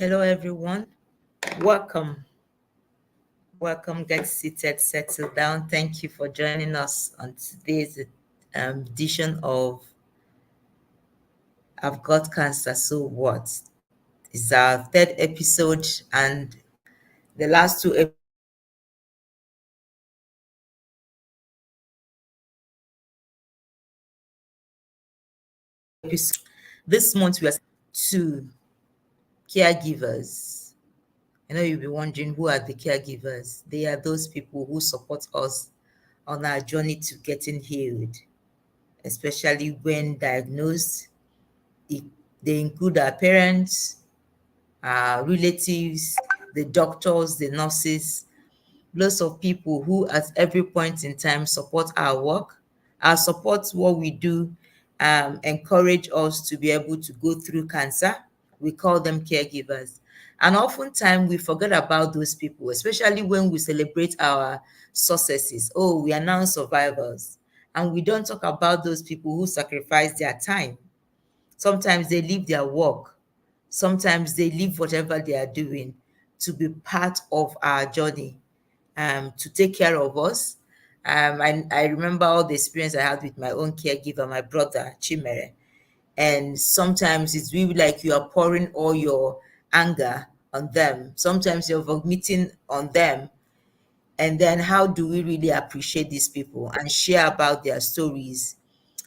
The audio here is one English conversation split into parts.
Hello, everyone. Welcome. Welcome. Get seated, settle down. Thank you for joining us on today's edition of I've Got Cancer, So What? It's our third episode, and the last two episodes. This month we are to caregivers. I know you'll be wondering, who are the caregivers? They are those people who support us on our journey to getting healed, especially when diagnosed. It, they include our parents, our relatives, the doctors, the nurses, lots of people who at every point in time support our work, support what we do, encourage us to be able to go through cancer. We call them caregivers. And oftentimes we forget about those people, especially when we celebrate our successes. Oh, we are now survivors. And we don't talk about those people who sacrifice their time. Sometimes they leave their work. Sometimes they leave whatever they are doing to be part of our journey, to take care of us. I remember all the experience I had with my own caregiver, my brother, Chimere. And sometimes it's really like you are pouring all your anger on them. Sometimes you're vomiting on them. And then how do we really appreciate these people and share about their stories?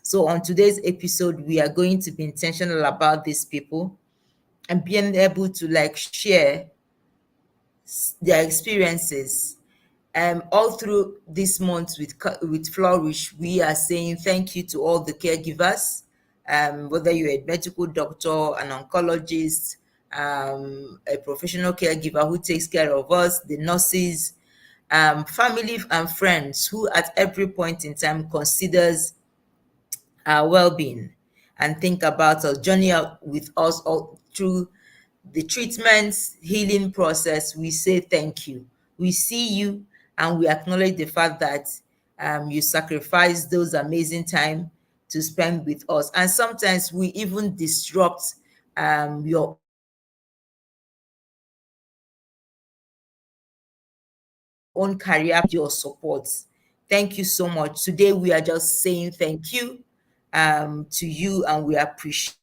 So on today's episode, we are going to be intentional about these people and being able to like share their experiences. All through this month with Flourish, we are saying thank you to all the caregivers, whether you're a medical doctor, an oncologist, a professional caregiver who takes care of us, the nurses, family and friends who at every point in time considers our well-being and think about a journey with us all through the treatments, healing process. We say thank you. We see you and we acknowledge the fact that you sacrifice those amazing time to spend with us. And sometimes we even disrupt your own career, your support. Thank you so much. Today we are just saying thank you to you, and we appreciate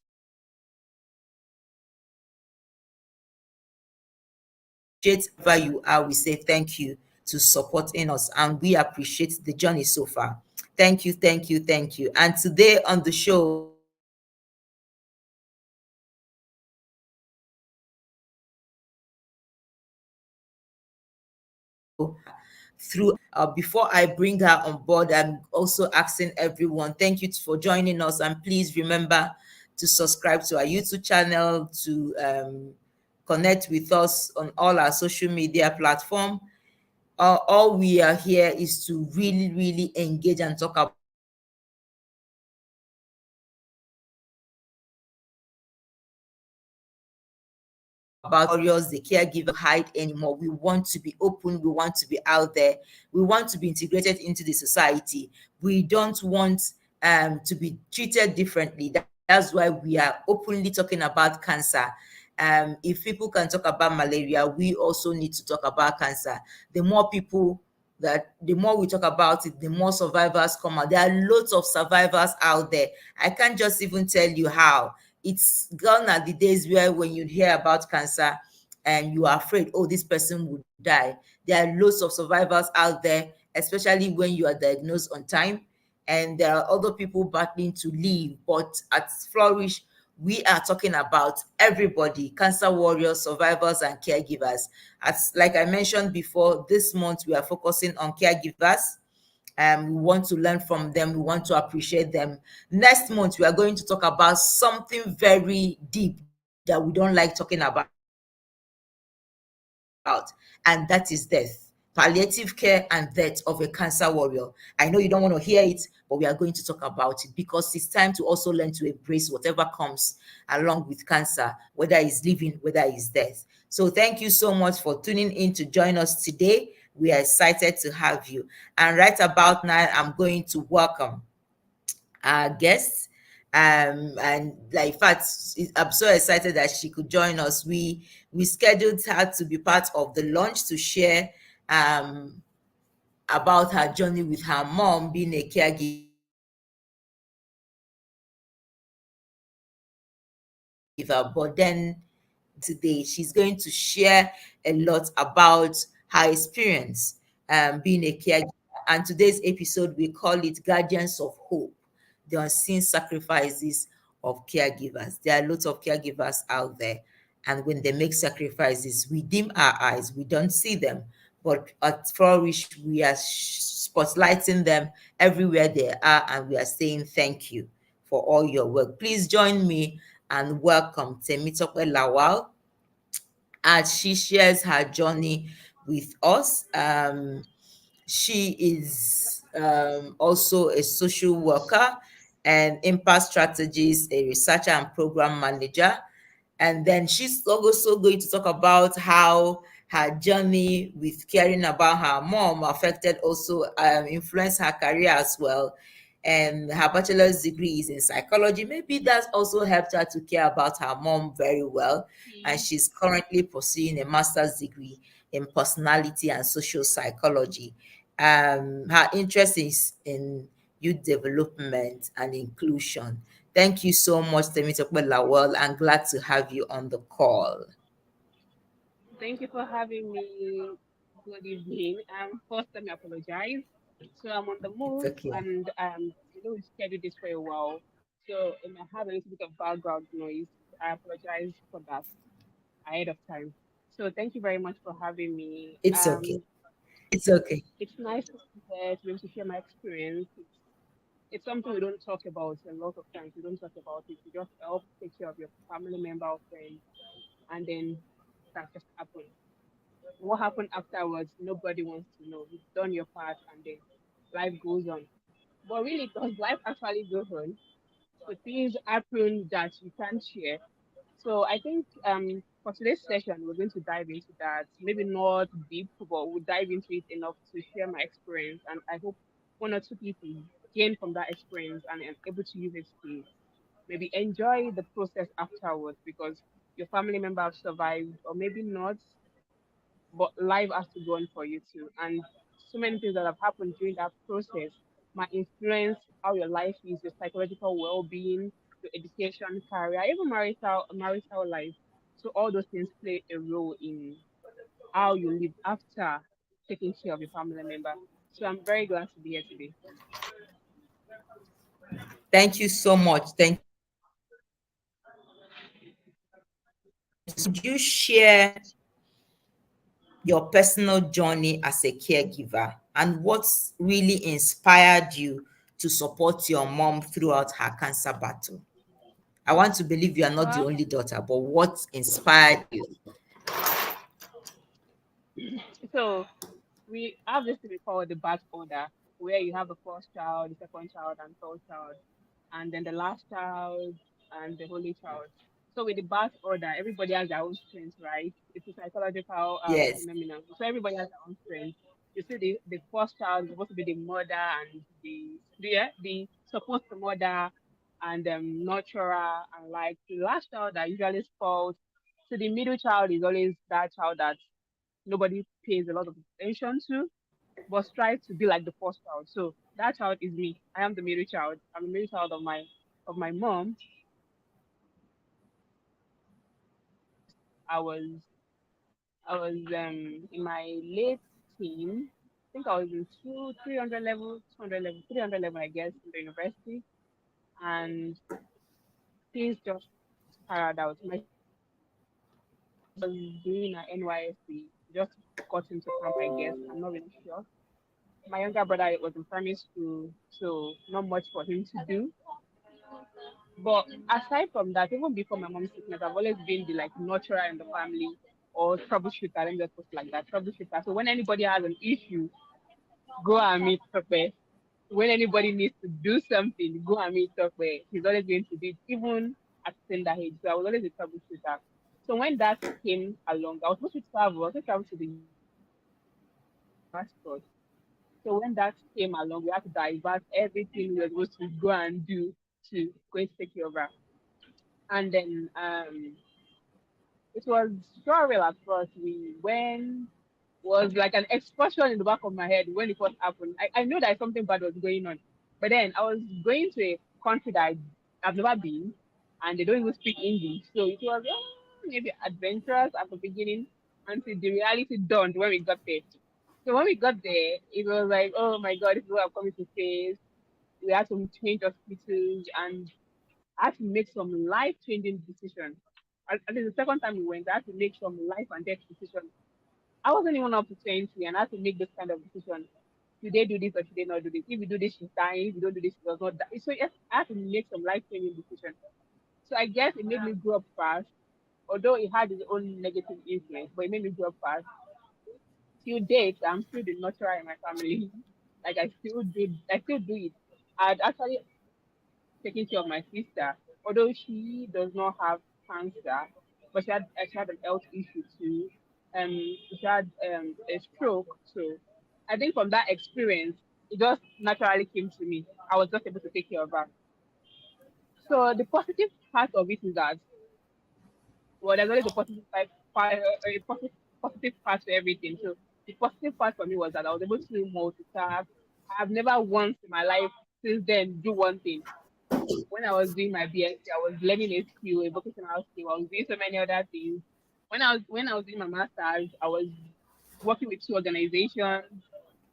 wherever you are. We say thank you to supporting us, and we appreciate the journey so far. Thank you, thank you, thank you. And today on the show, through before I bring her on board, I'm also asking everyone, thank you for joining us, and please remember to subscribe to our YouTube channel, to connect with us on all our social media platform. All we are here is to really engage and talk about warriors, the caregiver hide anymore. We want to be open, we want to be out there, we want to be integrated into the society. We don't want to be treated differently. That's why we are openly talking about cancer. If people can talk about malaria, we also need to talk about cancer. The more we talk about it, the more survivors come out. There are lots of survivors out there. I can't just even tell you how. It's gone are the days where when you hear about cancer and you are afraid, oh, this person would die. There are lots of survivors out there, especially when you are diagnosed on time. And there are other people battling to live. But at Flourish, we are talking about everybody, cancer warriors, survivors, and caregivers. As like I mentioned before, this month we are focusing on caregivers. We want to learn from them. We want to appreciate them. Next month, we are going to talk about something very deep that we don't like talking about, and that is death. Palliative care and death of a cancer warrior. I know you don't want to hear it, but we are going to talk about it because it's time to also learn to embrace whatever comes along with cancer, whether it's living, whether it's death. So thank you so much for tuning in to join us today. We are excited to have you. And right about now, I'm going to welcome our guests. And like in fact, I'm so excited that she could join us. We scheduled her to be part of the launch to share um about her journey with her mom being a caregiver. But then today she's going to share a lot about her experience being a caregiver. And today's episode, we call it Guardians of Hope, the Unseen Sacrifices of Caregivers. There are lots of caregivers out there. And when they make sacrifices, we dim our eyes, we don't see them. But at Flourish, we are spotlighting them everywhere they are, and we are saying thank you for all your work. Please join me and welcome Temitope Lawal as she shares her journey with us. She is also a social worker, an impact strategist, a researcher and program manager. And then she's also going to talk about how her journey with caring about her mom affected also influenced her career as well. And her bachelor's degree is in psychology. Maybe that also helped her to care about her mom very well. And she's currently pursuing a master's degree in personality and social psychology. Her interest is in youth development and inclusion. Thank you so much, Temitope Lawal. I'm glad to have you on the call. Thank you for having me. Good evening. First, let me apologize. So I'm on the It's move, okay. and we scheduled this for a while, so it might have a little bit of background noise. I apologize for that ahead of time. So thank you very much for having me. It's okay. It's okay. It's nice to be here to be able to share my experience. It's something we don't talk about a lot of times. We don't talk about it. You just help take care of your family member or friend, and then that just happens. What happened afterwards, nobody wants to know. You've done your part, and then life goes on. But really, does life actually go on? So things happen that you can't share. So I think for today's session, we're going to dive into that. Maybe not deep, but we'll dive into it enough to share my experience, and I hope one or two people gain from that experience and are able to use it to maybe enjoy the process afterwards because your family member have survived, or maybe not, but life has to go on for you too. And so many things that have happened during that process might influence how your life is, your psychological well-being, your education, career, even marital life. So all those things play a role in how you live after taking care of your family member. So I'm very glad to be here today. Thank you so much. Thank you so much. So would you share your personal journey as a caregiver and what's really inspired you to support your mom throughout her cancer battle? I want to believe you are not the Well, only daughter, but what inspired you? so we have this thing we call the birth order, where you have the first child, the second child, and third child, and then the last child and the holy child. So with the birth order, everybody has their own strength, right? It's a psychological Yes. phenomenon. So everybody has their own strength. You see, the first child is supposed to be the mother and the supposed to mother and nurturer, and like the last child that usually spoils. So the middle child is always that child that nobody pays a lot of attention to, but strive to be like the first child. So that child is me. I am the middle child. I'm the middle child of my mom. I was I was in my late teen. I think I was in 300 level, I guess, in the university, and things just spiraled out. My was doing an NYSC, just got into camp, I guess. I'm not really sure. My younger brother was in primary school, so not much for him to do. But aside from that, even before my mom's sickness, I've always been the like nurturer in the family or troubleshooter. Let me just put it like that, troubleshooter. So when anybody has an issue, go and meet Tope. When anybody needs to do something, go and meet Tope. He's always going to do it, even at tender age. So I was always a troubleshooter. So when that came along, I was supposed to travel. I was supposed to travel to the passport. So when that came along, we had to divert everything we were supposed to go and do. to going to take care of her. And then it was surreal at first. We went was like an explosion in the back of my head when it first happened. I know that something bad was going on. But then I was going to a country that I've never been and they don't even speak English. So it was maybe adventurous at the beginning until the reality dawned when we got there. So when we got there, it was like, oh my God, this is what I'm coming to face. We had to change hospitals and I had to make some life changing decisions. I think the second time we went, I had to make some life and death decisions. I wasn't even up to 20 and I had to make this kind of decision. Should they do this or should they not do this? If you do this, she's dying. If you don't do this, she does not die. So yes, I had to make some life changing decisions. So I guess it made me grow up fast, although it had its own negative influence, but it made me grow up fast. Till date, I'm still the nurturer in my family. Like I still do it. I'd actually taken care of my sister, although she does not have cancer, but she had an health issue too. She had a stroke. So I think from that experience, it just naturally came to me. I was just able to take care of her. So the positive part of it is that well, there's always a positive part to everything. So the positive part for me was that I was able to multitask. I've never once in my life since then do one thing. When I was doing my BSc, I was learning a skill, a vocational skill. I was doing so many other things. When I was doing my masters, I was working with two organizations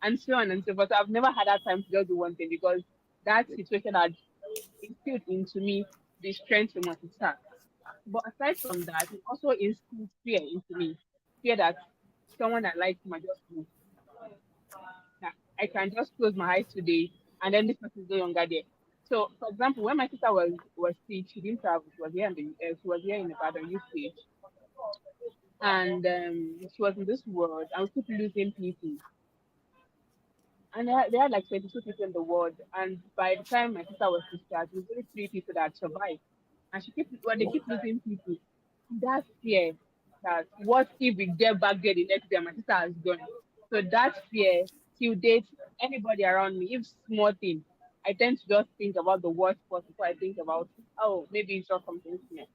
and so on and so forth. So I've never had that time to just do one thing because that situation had instilled into me the strength to multitask. But aside from that, it also instilled fear into me. Fear that someone I like might just move. That I can just close my eyes today and then this person is no longer there. So, for example, when my sister was sick, she didn't travel. She was here in Ibadan, UCH, and she was in this world, and we keep losing people. And there are like 22 people in the world, and by the time my sister was discharged, there was only three people that survived. And they keep losing people. That fear that what if we get back there the next day and my sister has gone. So that fear till date, anybody around me, if small thing, I tend to just think about the worst part before I think about oh maybe it's just something small.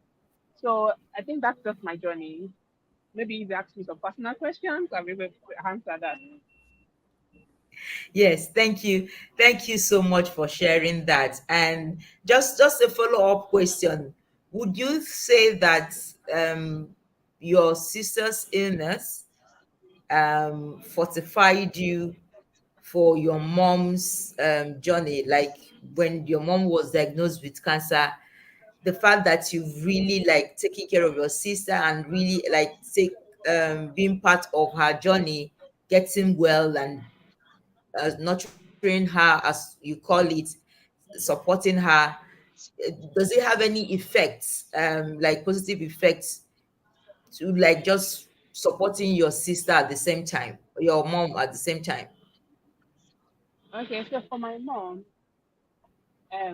So I think that's just my journey. Maybe if you ask me some personal questions, I'll be able to answer that. Yes, thank you. Thank you so much for sharing that. And just a follow-up question. Would you say that um your sister's illness fortified you for your mom's journey? Like when your mom was diagnosed with cancer, the fact that you've really like taken care of your sister and really like take being part of her journey, getting well and nurturing her, as you call it, supporting her. Does it have any effects, like positive effects, to like just supporting your sister at the same time, your mom at the same time? Okay, so for my mom, I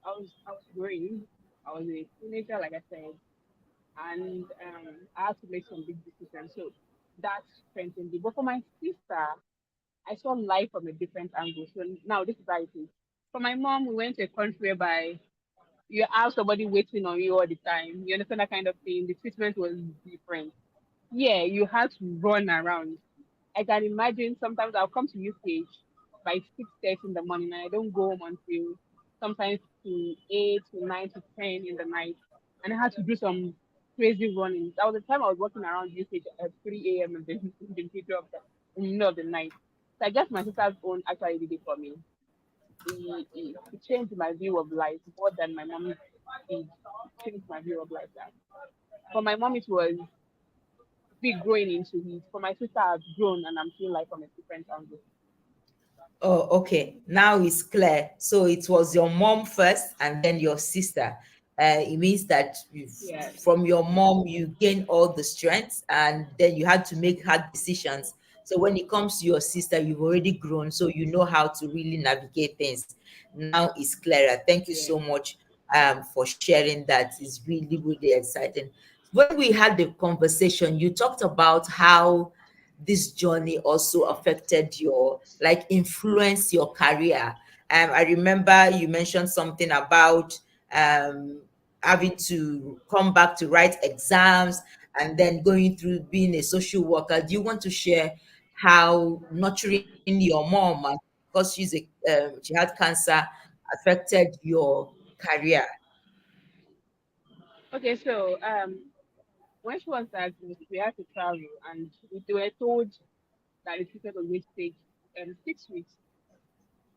was growing. I was a teenager, like I said, and I had to make some big decisions. So that strengthened me. But for my sister, I saw life from a different angle. So now this is how it is. For my mom, we went to a country whereby you have somebody waiting on you all the time. You understand that kind of thing. The treatment was different. Yeah, you had to run around. I can imagine sometimes I'll come to UKH by 6:30 in the morning and I don't go home until sometimes to 8 to 9 to 10 in the night. And I had to do some crazy running. That was the time I was walking around UKH at 3 a.m. In in the middle of the night. So I guess my sister's own actually did it for me. It changed my view of life more than my mom did. It changed my view of life. That. For my mom, it was big growing into it. For my sister, I've grown and I'm seeing life from a different angle. Oh, okay. Now it's clear. So it was your mom first and then your sister. It means that Yeah, from your mom, you gain all the strength and then you had to make hard decisions. So when it comes to your sister, you've already grown, so you know how to really navigate things. Now it's clearer. Thank you yeah, so much for sharing that. It's really, really exciting. When we had the conversation, you talked about how this journey also affected your, like, influence your career. I remember you mentioned something about um, having to come back to write exams and then going through being a social worker. Do you want to share how nurturing your mom, and because she had cancer, affected your career? Okay, so when she was diagnosed, we had to travel, and we were told that the treatment was going to take 6 weeks.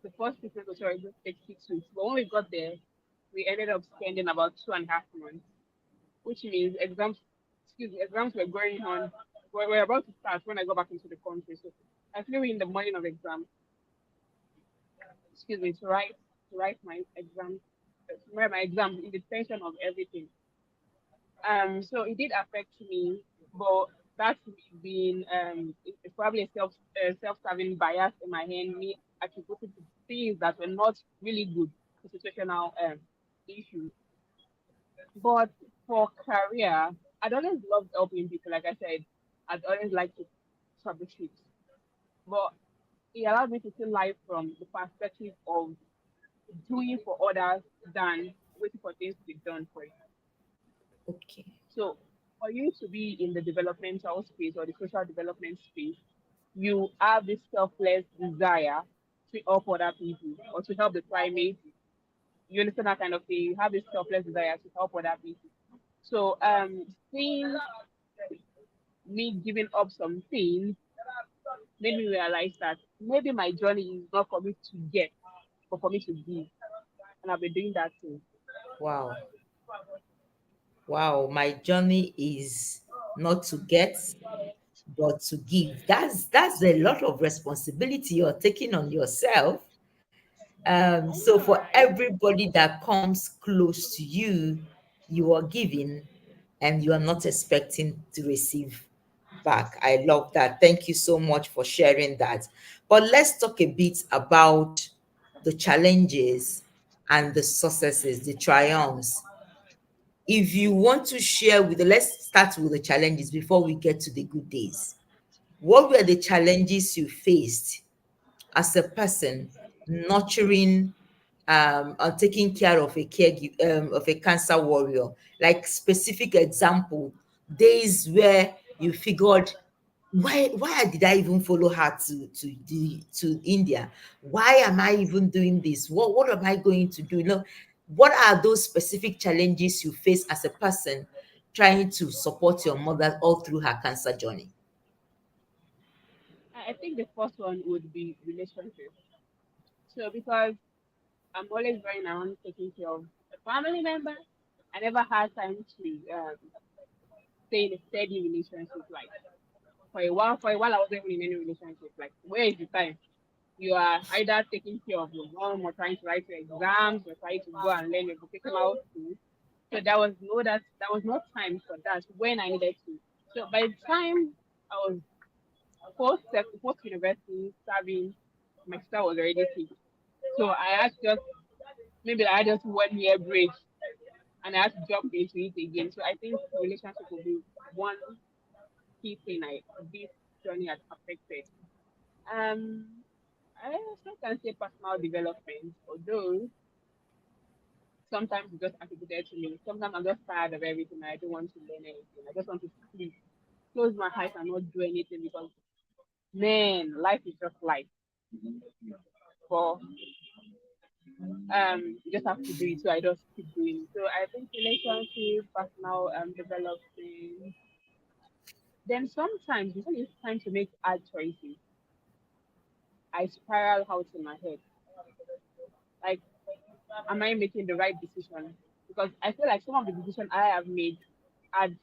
The first treatment was already going to take 6 weeks, but when we got there, we ended up spending about 2.5 months, which means exams were going on. We're about to start when I go back into the country. So I flew in the morning of exam, to write my exam, to write my exam in the tension of everything. So it did affect me, but that's me being it's probably a self-serving bias in my hand, me attributing to things that were not really good, to situational issues. But for career, I'd always loved helping people. Like I said, I'd always liked to troubleshoot, but it allowed me to see life from the perspective of doing for others than waiting for things to be done for you. Okay. So for you to be in the developmental space or the social development space, you have this selfless desire to help other people or to help the primate. You understand that kind of thing? You have this selfless desire to help other people. So seeing me giving up some things made me realize that maybe my journey is not for me to get, but for me to give. And I've been doing that too. Wow. Wow. My journey is not to get, but to give. That's a lot of responsibility you're taking on yourself. So for everybody that comes close to you, you are giving and you are not expecting to receive back. I love that. Thank you so much for sharing that. But let's talk a bit about the challenges and the successes, the triumphs. If you want to share with let's start with the challenges before we get to the good days. What were the challenges you faced as a person nurturing or taking care of a caregiver, of a cancer warrior? Like specific example, days where you figured, why did I even follow her to India? Why am I even doing this? What am I going to do? What are those specific challenges you face as a person trying to support your mother all through her cancer journey? I think the first one would be relationships. So because I'm always running around taking care of a family member, I never had time to stay in a steady relationship. Like for a while, I wasn't even in any relationship. Like, where is the time? You are either taking care of your mom or trying to write your exams or trying to go and learn your vocational skills. So there was no time for that when I needed to. So by the time I was post university serving, my sister was already sick. So I had just maybe I had just 1 year break and I had to jump into it again. So I think relationship will be one key thing this journey has affected. Um, I also can say personal development, although sometimes it's just attributed to me. Sometimes I'm just tired of everything. I don't want to learn anything. I just want to sleep, close my eyes, and not do anything because man, life is just life. But you just have to do it. So I just keep doing it. So I think relationship, personal development. Then sometimes when it's time to make hard choices, I spiral out in my head. Like, am I making the right decision? Because I feel like some of the decisions I have made had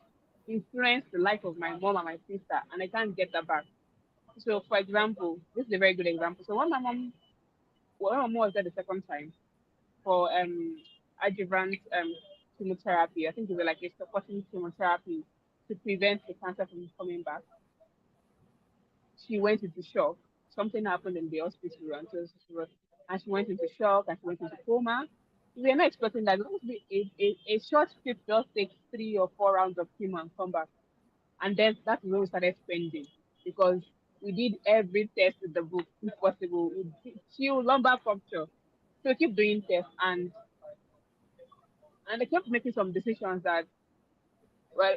influenced the life of my mom and my sister, and I can't get that back. So, for example, this is a very good example. So, when my mom was there the second time for adjuvant chemotherapy, I think it was like a supporting chemotherapy to prevent the cancer from coming back. She went into shock. Something happened in the hospital, and she went into shock and she went into coma. We were not expecting that. It was be a short trip just takes 3 or 4 rounds of chemo and come back. And then that's when we started spending because we did every test in the book, if possible. We did lumbar puncture. So I keep doing tests, and I kept making some decisions that, well,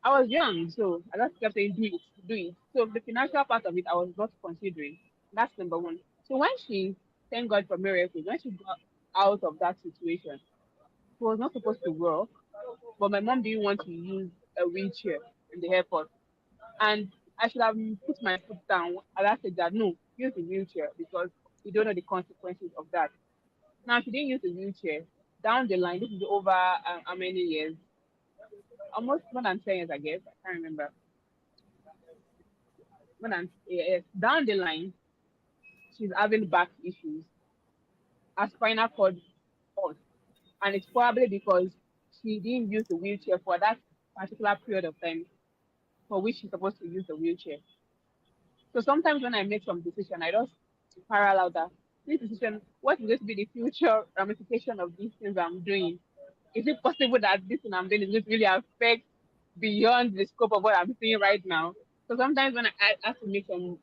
I was young, so I just kept saying, do it, do it. So the financial part of it, I was not considering. That's number one. So when she, thank God for miracles, when she got out of that situation, she was not supposed to work, but my mom didn't want to use a wheelchair in the airport. And I should have put my foot down and I said that no, use the wheelchair because you don't know the consequences of that. Now, she didn't use the wheelchair. Down the line, this is over how many years? Almost more than 10 years, I guess. I can't remember. More than yes. Down the line, she's having back issues, her spinal cord hurt, and it's probably because she didn't use the wheelchair for that particular period of time for which she's supposed to use the wheelchair. So sometimes when I make some decision, I just spiral out that this decision, what is going to be the future ramification of these things I'm doing? Is it possible that this thing I'm doing is going to really affect beyond the scope of what I'm seeing right now? So sometimes when I have to make some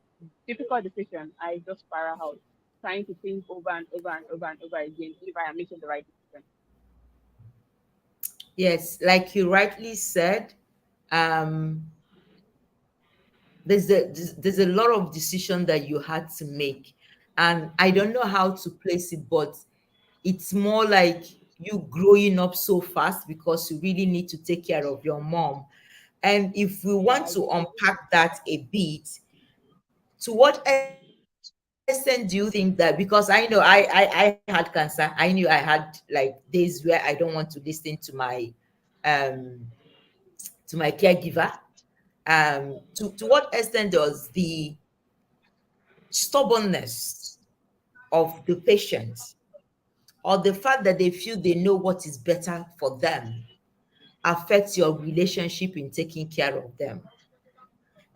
difficult decision, I just spiral out, trying to think over and over and over and over again if I am making the right decision. Yes, like you rightly said, um, there's a lot of decision that you had to make, and I don't know how to place it, but it's more like you growing up so fast because you really need to take care of your mom. And if we Yeah, want I to do. unpack that a bit, to what extent do you think that, because I know I had cancer, I knew I had like days where I don't want to listen um to my caregiver. To what extent does the stubbornness of the patient, or the fact that they feel they know what is better for them, affects your relationship in taking care of them?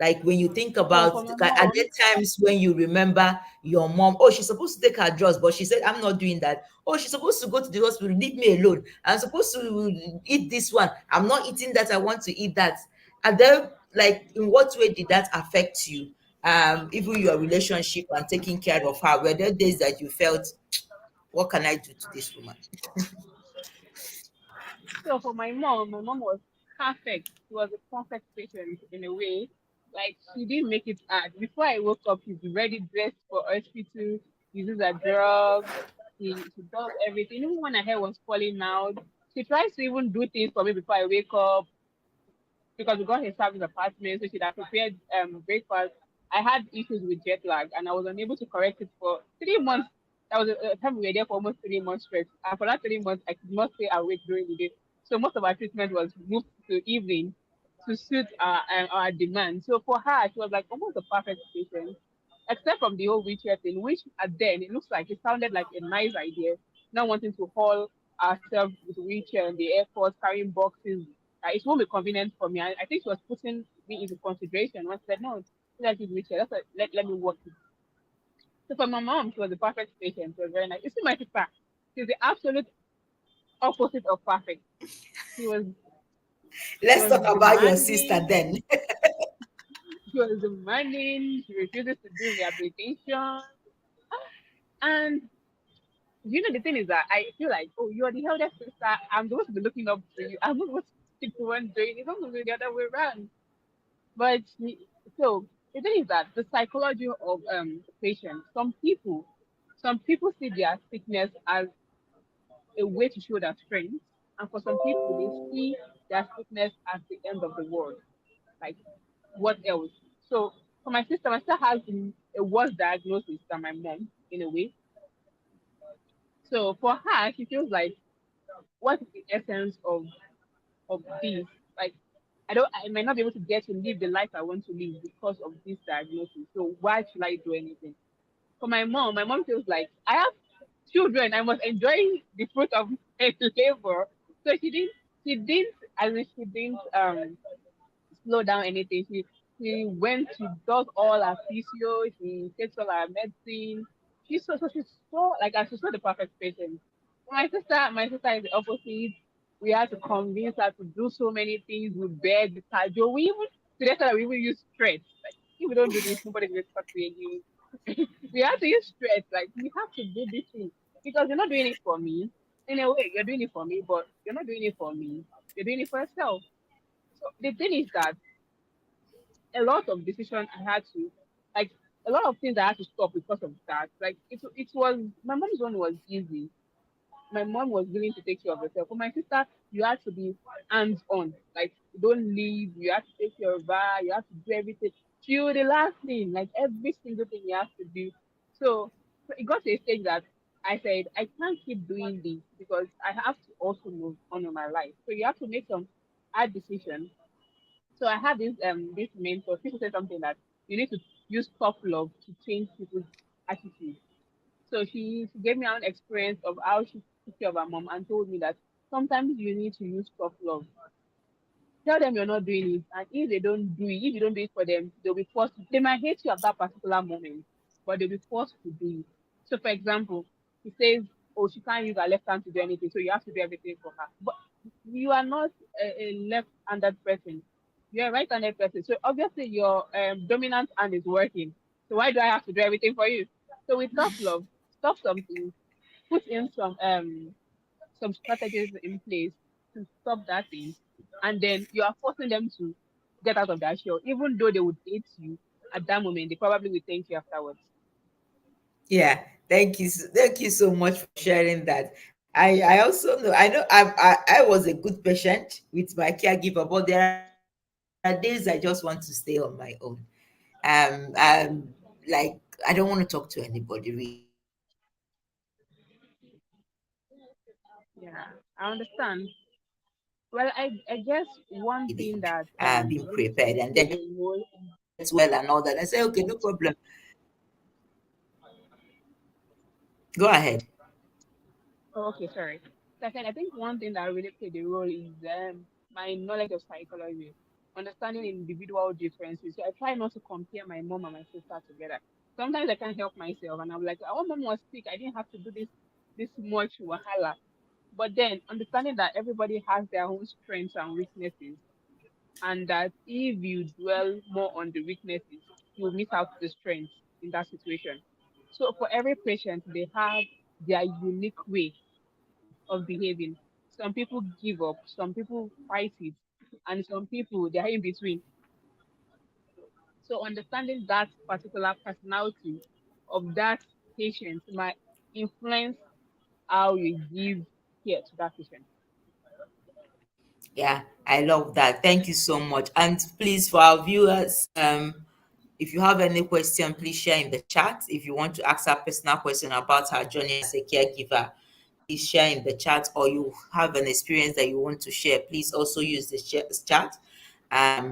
Like when you think So about, for my are mom, there times when you remember your mom? Oh, she's supposed to take her drugs, but she said, I'm not doing that. Oh, she's supposed to go to the hospital, leave me alone. I'm supposed to eat this one. I'm not eating that. I want to eat that. And then, like, in what way did that affect you? Even your relationship and taking care of her. Were there days that you felt, what can I do to this woman? so for my mom was perfect. She was a perfect patient in a way. Like she didn't make it hard. Before I woke up, she's already dressed for hospital, uses her drugs, she does everything. Even when her hair was falling out, she tries to even do things for me before I wake up because we got a service apartment, so she'd have prepared breakfast. I had issues with jet lag, and I was unable to correct it for 3 months. That was a time we were there for almost 3 months straight. And for that 3 months, I could not stay awake during the day. So most of our treatment was moved to evening to suit our demand. So for her, she was like almost a perfect patient, except from the whole wheelchair thing, which then it looks like it sounded like a nice idea, not wanting to haul ourselves with wheelchair in the airport, carrying boxes. It won't be convenient for me. I think she was putting me into consideration. Once said, no, let's use wheelchair. Let me work it. So for my mom, she was the perfect patient. She was very nice. You see my sister, she's the absolute opposite of perfect. She was she Let's was talk about your sister demanding. then. She was demanding. She refuses to do rehabilitation. And the thing is that I feel like, oh, you're the eldest sister. I'm supposed to be looking up to you. I'm not supposed to be the one doing it. It's supposed to be the other way around. But so the thing is that the psychology of patients, some people see their sickness as a way to show their strength, and for some people they see their sickness as the end of the world. Like what else? So for my sister has a worse diagnosis than my mom in a way. So for her, she feels like, what is the essence of this? Like I might not be able to get to live the life I want to live because of this diagnosis. So why should I do anything? For my mom feels like I have children. I must enjoy the fruit of my labor. So she didn't slow down anything. She does all her physio, she takes all her medicine. She's so the perfect patient. My sister is the opposite. We had to convince her to do so many things. We beg, we cajole. We even to the extent that we even use threats. Like if we don't do this, nobody will talk to you. We have to use threats. Like we have to do this thing. because you're not doing it for me. In a way, you're doing it for me, but you're not doing it for me. You're doing it for yourself. So the thing is that a lot of decisions I had to, like, a lot of things I had to stop because of that. Like, it was, my mom's one was easy. My mom was willing to take care of herself. For my sister, you had to be hands on. Like, you don't leave, you have to take care of her, you have to do everything. Till the last thing, like every single thing you have to do. So it got to a stage that I said, I can't keep doing this because I have to also move on in my life. So you have to make some hard decisions. So I had this mentor. People say something that you need to use tough love to change people's attitude. So she gave me an experience of how she took care of her mom and told me that sometimes you need to use tough love. Tell them you're not doing it, and if they don't do it, if you don't do it for them, they'll be forced. They might hate you at that particular moment, but they'll be forced to do it. So, for example, he says, "Oh, she can't use her left hand to do anything, so you have to do everything for her." But you are not a left-handed person; you're a right-handed person. So obviously, your dominant hand is working. So why do I have to do everything for you? So with tough love, stop something, put in some strategies in place to stop that thing, and then you are forcing them to get out of that shell. Even though they would hate you at that moment, they probably will thank you afterwards. Yeah, thank you, thank you so much for sharing that. I also know, I know I was a good patient with my caregiver, but there are days I just want to stay on my own. Like I don't want to talk to anybody really. I just want to be Yeah, I understand. Well, I guess one thing being that prepared, and then really when you play get a well role. and all that, I say okay, no problem. Go ahead. Oh, okay, sorry. Second, I think one thing that really played a role is my knowledge of psychology, understanding individual differences. So I try not to compare my mom and my sister together. Sometimes I can't help myself, and I'm like, "Our mom was sick. I didn't have to do this much wahala." But then understanding that everybody has their own strengths and weaknesses, and that if you dwell more on the weaknesses, you'll miss out the strengths in that situation. So for every patient, they have their unique way of behaving. Some people give up, some people fight it, and some people they're in between. So understanding that particular personality of that patient might influence how you give care to that patient. Yeah, I love that. Thank you so much. And please, for our viewers, if you have any question, please share in the chat. If you want to ask a personal question about her journey as a caregiver, please share in the chat, or you have an experience that you want to share, please also use the chat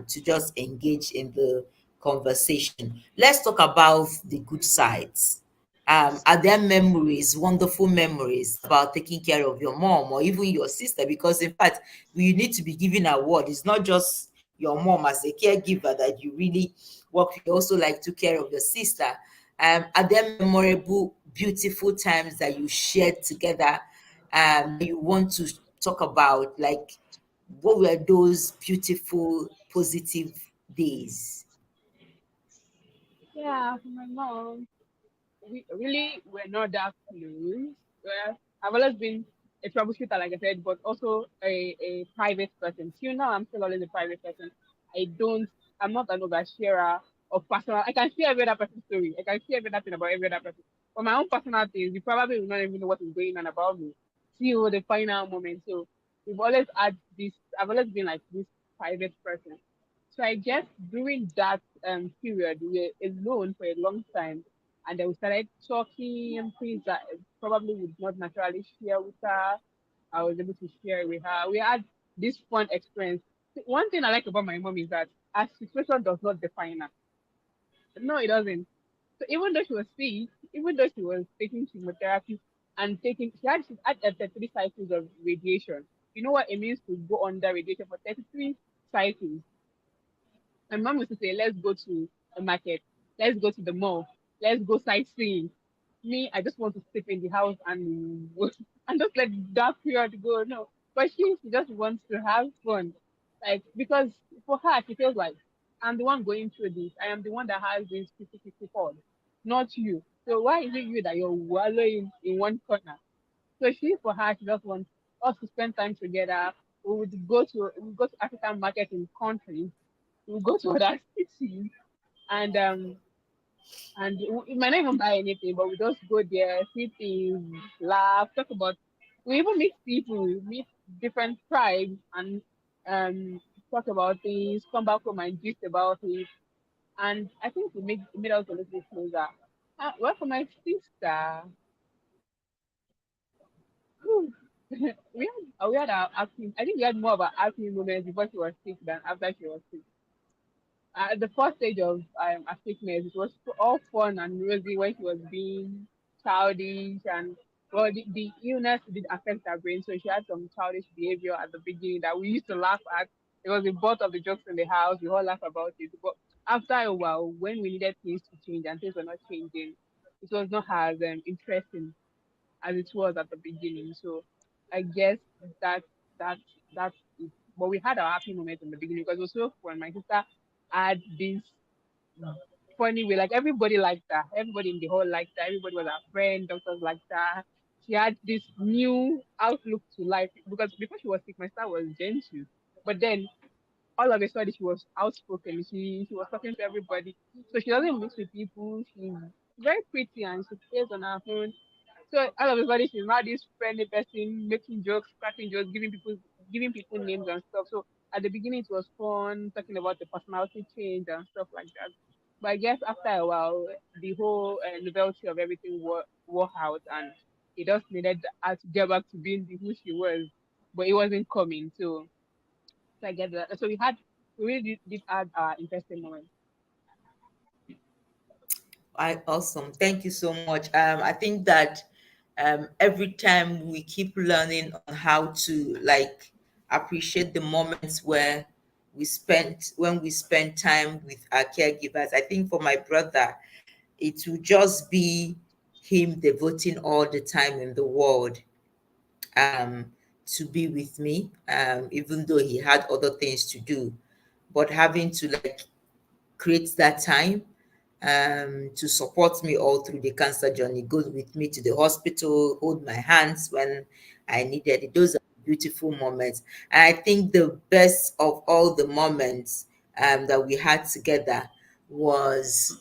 to just engage in the conversation. Let's talk about the good sides. Are there memories, wonderful memories about taking care of your mom or even your sister? Because in fact, we need to be giving a word. It's not just your mom as a caregiver that you really work. You also like to care of your sister. Are there memorable, beautiful times that you shared together that you want to talk about? Like, what were those beautiful, positive days? Yeah, for my mom, we really were not that close. Well, I've always been a troubleshooter, like I said, but also a private person. Till now, I'm still always a private person. I don't, I'm not an oversharer of personal. I can share every other person's story. I can share every other thing about every other person. But my own personal things, you probably will not even know what is going on about me till the final moment. So we've always had this. I've always been like this private person. So I guess during that period, we were alone for a long time, and then we started talking things that I probably would not naturally share with her. I was able to share with her. We had this fun experience. One thing I like about my mom is that her situation does not define her. No, it doesn't. So even though she was sick, even though she was taking chemotherapy and she had 33 cycles of radiation. You know what it means to go under radiation for 33 cycles? My mom used to say, let's go to the market, let's go to the mall, let's go sightseeing. Me, I just want to sleep in the house and and just let that period go. No. But she just wants to have fun. Like, because for her, she feels like I'm the one going through this. I am the one that has this 50-50 cord, not you. So why is it you that you're wallowing in one corner? So she, for her, she just wants us to spend time together. We would go to African market in countries. We would go to other cities, and we might not even buy anything, but we just go there, see things, laugh, talk about. We even meet people, meet different tribes, and um talk about things. Come back home and gist about it, and I think it made us a little bit closer. Well, for my sister, whew, we had our acting. I think we had more of our acting moments before she was sick than after she was sick. At the first stage of her sickness, it was all fun and rosy when she was being childish, and well, the illness did affect her brain, so she had some childish behavior at the beginning that we used to laugh at. It was the butt of the jokes in the house. We all laugh about it. But after a while, when we needed things to change and things were not changing, it was not as interesting as it was at the beginning. So I guess that that that's it. But we had our happy moments in the beginning because it was so fun. My sister had this funny way, like everybody liked her. Everybody in the hall liked her. Everybody was her friend. Doctors liked her. She had this new outlook to life because before she was sick, my sister was gentle. But then all of a sudden she was outspoken. She was talking to everybody. So she doesn't mix with people. She's very pretty and she stays on her own. So all of a sudden she's now this friendly person, making jokes, cracking jokes, giving people names and stuff. So at the beginning it was fun, talking about the personality change and stuff like that. But I guess after a while, the whole novelty of everything wore out, and it just needed her to get back to being the who she was, but it wasn't coming. So I get that. So we really did add interesting moments. Awesome. Thank you so much. I think that every time we keep learning on how to like appreciate the moments where when we spend time with our caregivers. I think for my brother, it will just be him devoting all the time in the world um, to be with me, even though he had other things to do. But having to like create that time to support me all through the cancer journey, go with me to the hospital, hold my hands when I needed it. Those are beautiful moments. And I think the best of all the moments that we had together was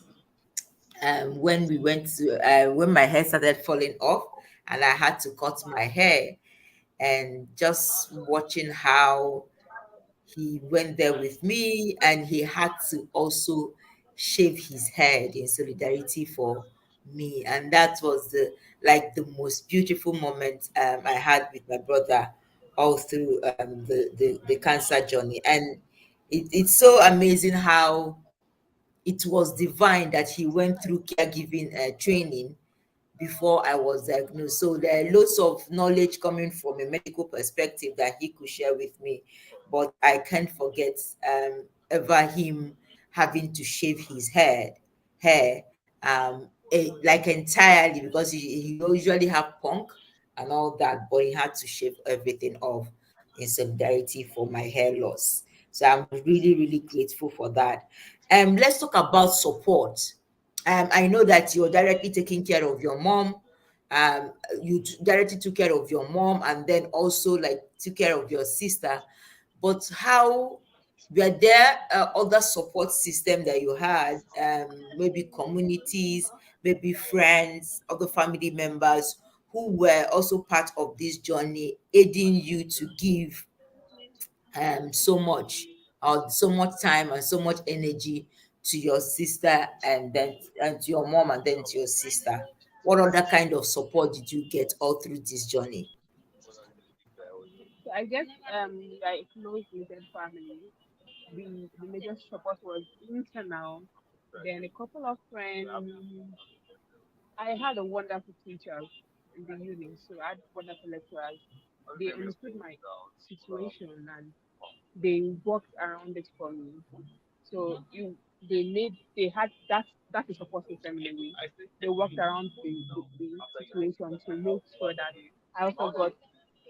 when we went to, when my hair started falling off and I had to cut my hair, and just watching how he went there with me and he had to also shave his head in solidarity for me, and that was the most beautiful moment I had with my brother all through the cancer journey. And it's so amazing how it was divine that he went through caregiving training before I was diagnosed. So there are lots of knowledge coming from a medical perspective that he could share with me. But I can't forget ever him having to shave his hair like entirely, because he usually have punk and all that, but he had to shave everything off in solidarity for my hair loss. So I'm really, really grateful for that. Let's talk about support. I know that you're directly taking care of your mom. Directly took care of your mom and then also like took care of your sister. But how were there other support system that you had? Maybe communities, maybe friends, other family members who were also part of this journey, aiding you to give so much so much time and so much energy to your sister, and then and to your mom, and then to your sister. What other kind of support did you get all through this journey? So I guess like close knitted family, the major support was internal. Then a couple of friends. I had a wonderful teachers in the uni, so I had wonderful lecturers. They understood my situation and they worked around it for me. So they had that is support system in a way. They worked around the situation to make sure that I also got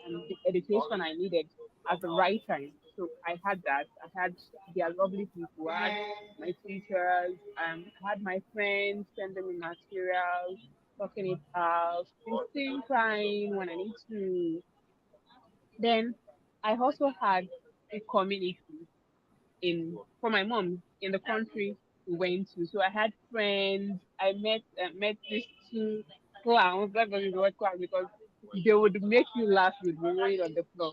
the education I needed at the right time. So I had that. I had They are lovely people. I had my teachers. I had my friends sending me materials, talking it out, still crying when I need to. Then I also had a community in for my mom in the country we went to. So I had friends. I met these two clowns. That was the word clown because they would make you laugh with rolling on the floor.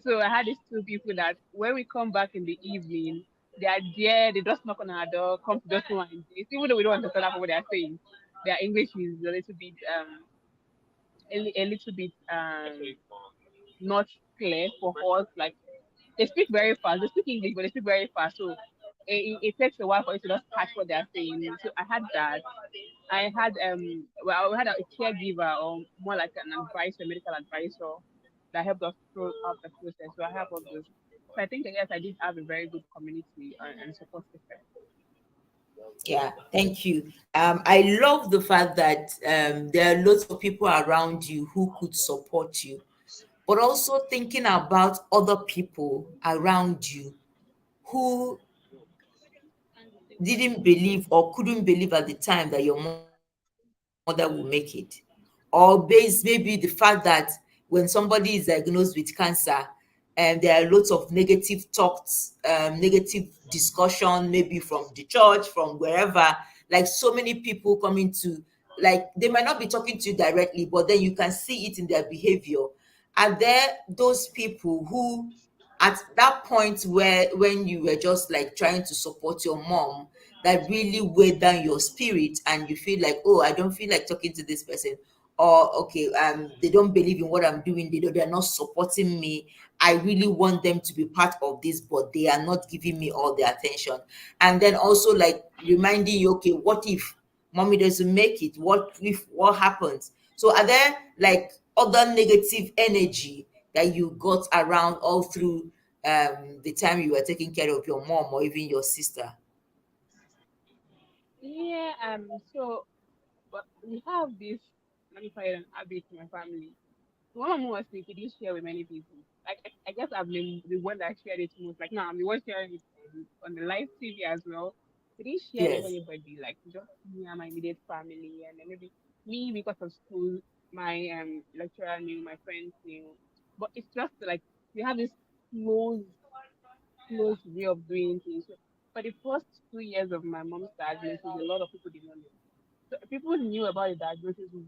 So I had these two people that when we come back in the evening, they are there. They just knock on our door, come to just one this, even though we don't understand what they are saying. Their English is a little bit a little bit not clear for us. Like they speak very fast. They speak English, but they speak very fast. So it takes a while for you to just catch what they're saying. So I had that. I had a caregiver or more like an advisor, medical advisor that helped us throughout the process. So I have all those. So I think yes, I did have a very good community and support system. Yeah, thank you. I love the fact that there are lots of people around you who could support you, but also thinking about other people around you who didn't believe or couldn't believe at the time that your mother will make it. Or maybe the fact that when somebody is diagnosed with cancer, there are lots of negative talks, negative discussion, maybe from the church, from wherever. Like so many people coming to, like they might not be talking to you directly, but then you can see it in their behavior. Are there those people who at that point where when you were just like trying to support your mom, that really weighed down your spirit and you feel like, oh, I don't feel like talking to this person, or okay, they don't believe in what I'm doing, they're not supporting me, I really want them to be part of this, but they are not giving me all the attention. And then also like reminding you, okay, what if mommy doesn't make it, what happens? So are there like other negative energy that you got around all through the time you were taking care of your mom or even your sister? Yeah. So, but we have this. Let me call it an habit in my family. One of them was sick, he didn't share with many people. Like I guess I've been the one that shared it most. Like now I'm the one sharing it on the live TV as well. He didn't share with Yes. anybody, like just me and my immediate family, and then maybe me because of school. My lecturer knew, my friends knew, but it's just like we have this close, close way of doing things. So for the first 2 years of my mom's diagnosis, a lot of people did not know. So people knew about the diagnosis um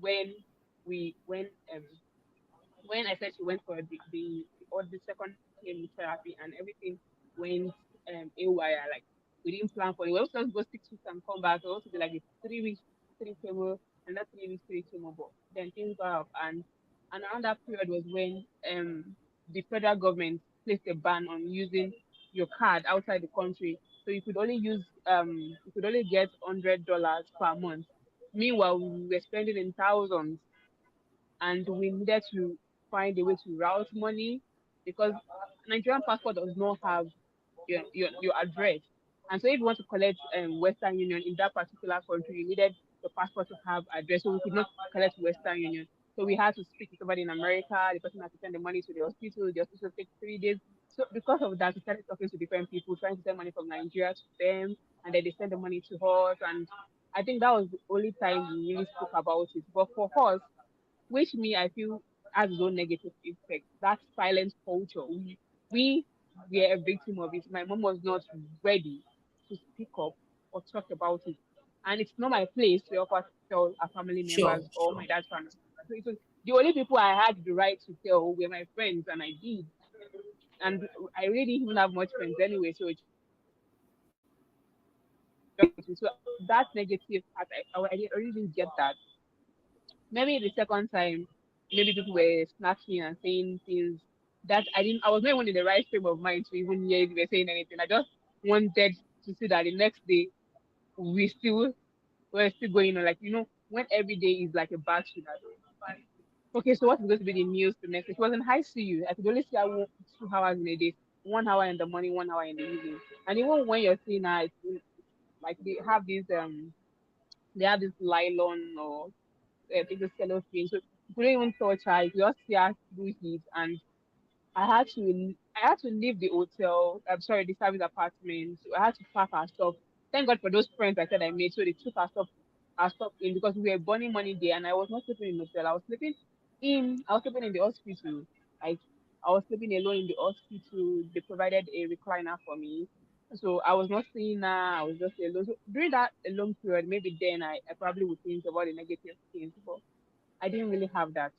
when I said she went for the second chemotherapy and everything went AWire, like we didn't plan for it. We were supposed to go 6 weeks and come back. It was supposed to be like a 3 weeks, three chemo, and that 3 weeks, three chemo. But then things got up, and around that period was when the federal government placed a ban on using your card outside the country. So you could only get $100 per month. Meanwhile, we were spending in thousands and we needed to find a way to route money because Nigerian passport does not have your address. And so if you want to collect Western Union in that particular country, you needed the passport to have address. So we could not collect Western Union. So we had to speak to somebody in America. The person had to send the money to the hospital. The hospital takes 3 days. So because of that, we started talking to different people, trying to send money from Nigeria to them, and then they send the money to us. And I think that was the only time we really spoke about it. But for us, which me I feel has its own negative effect. That silent culture, we were a victim of it. My mom was not ready to speak up or talk about it, and it's not my place to offer to tell our family Sure, members or my sure. dad's family members. So it was the only people I had the right to tell were my friends, and I did. And I really didn't even have much friends anyway, so it's just so that negative part, I really didn't get that. Maybe the second time, maybe people were snatching and saying things that I was not even in the right frame of mind to even hear if they were saying anything. I just wanted to see that the next day we still we're still going on. Like, when every day is like a battle that okay, so what is going to be the news the next day? She was in high CU. I could only see her 2 hours in a day, 1 hour in the morning, 1 hour in the evening. And even when you're seeing her, like they have this nylon or take the cellophane. So you couldn't even touch her. You could just see her through heat. And I had to I had to leave the hotel. I'm sorry, the service apartment. So I had to pack our stuff. Thank God for those friends I said I made. So they took our stuff in because we were burning money there, and I was not sleeping in the hotel. I was sleeping in the hospital. Like I was sleeping alone in the hospital. They provided a recliner for me. So I was not seeing her. I was just alone. So during that alone period, maybe then I probably would think about the negative things, but I didn't really have that.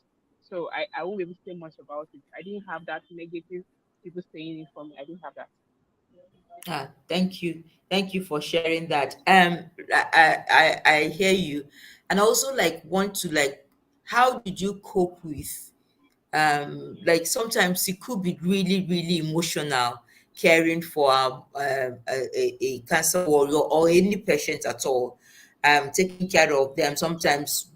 So I won't be able to say much about it. I didn't have that negative people saying it for me. I didn't have that. Thank you. Thank you for sharing that. I hear you. And I also like want to like, how did you cope with like sometimes it could be really really emotional caring for a cancer warrior or any patient at all, taking care of them, sometimes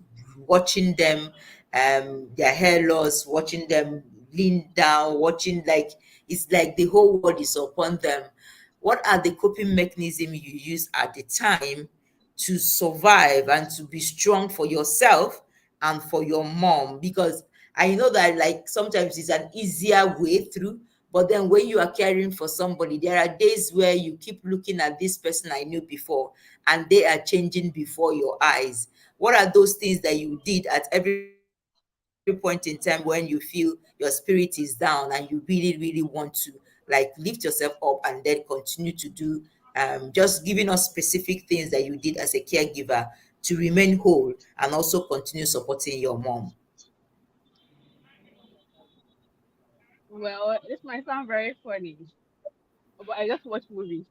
watching them, their hair loss, watching them lean down, watching like it's like the whole world is upon them. What are the coping mechanism you use at the time to survive and to be strong for yourself and for your mom? Because I know that like sometimes it's an easier way through, but then when you are caring for somebody, there are days where you keep looking at this person I knew before and they are changing before your eyes. What are those things that you did at every point in time when you feel your spirit is down and you really, really want to like lift yourself up and then continue to do, just giving us specific things that you did as a caregiver to remain whole and also continue supporting your mom? Well, this might sound very funny, but I just watch movies.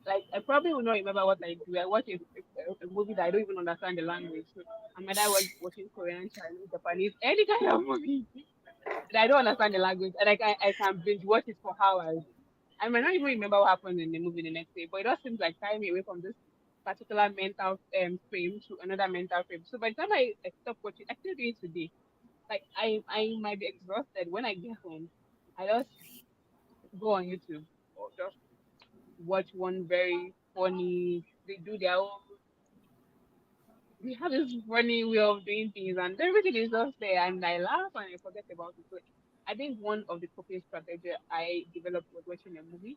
Like I probably will not remember what I do. I watch a movie that I don't even understand the language. So I'm either watching Korean, Chinese, Japanese, any kind of movie that I don't understand the language, and I can binge watch it for hours. I might not even remember what happened in the movie the next day, but it just seems like tying me away from this particular mental frame to another mental frame. So by the time I stop watching, I still do it today. Like I might be exhausted when I get home. I just go on YouTube or just watch one very funny. They do their own. They have this funny way of doing things, and everything is just there, and I laugh and I forget about it. So I think one of the coping strategy I developed was watching a movie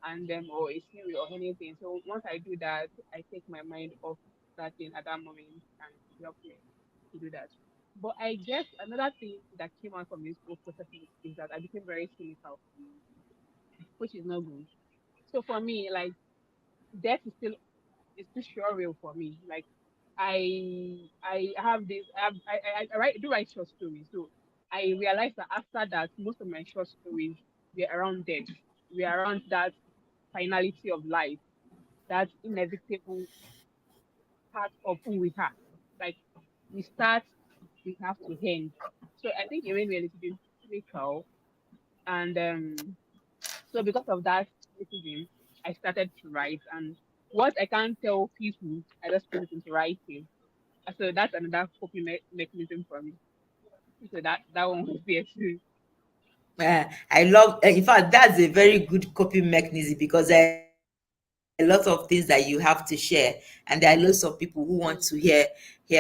and or a series or anything. So once I do that, I take my mind off that thing at that moment, and it helps me to do that. But I guess another thing that came out from this whole process is that I became very cynical, which is not good. So for me, like death is still it's still surreal for me. Like I have this I write short stories. So I realized that after that most of my short stories were around death. Were around that finality of life, that inevitable part of who we are. Like we start, we have to end. So I think it made me a little bit cynical. And so because of that criticism, I started to write. And what I can't tell people, I just put it into writing. So that's another coping mechanism for me. So that one was there too. I love, in fact, that's a very good coping mechanism because there are a lot of things that you have to share, and there are lots of people who want to hear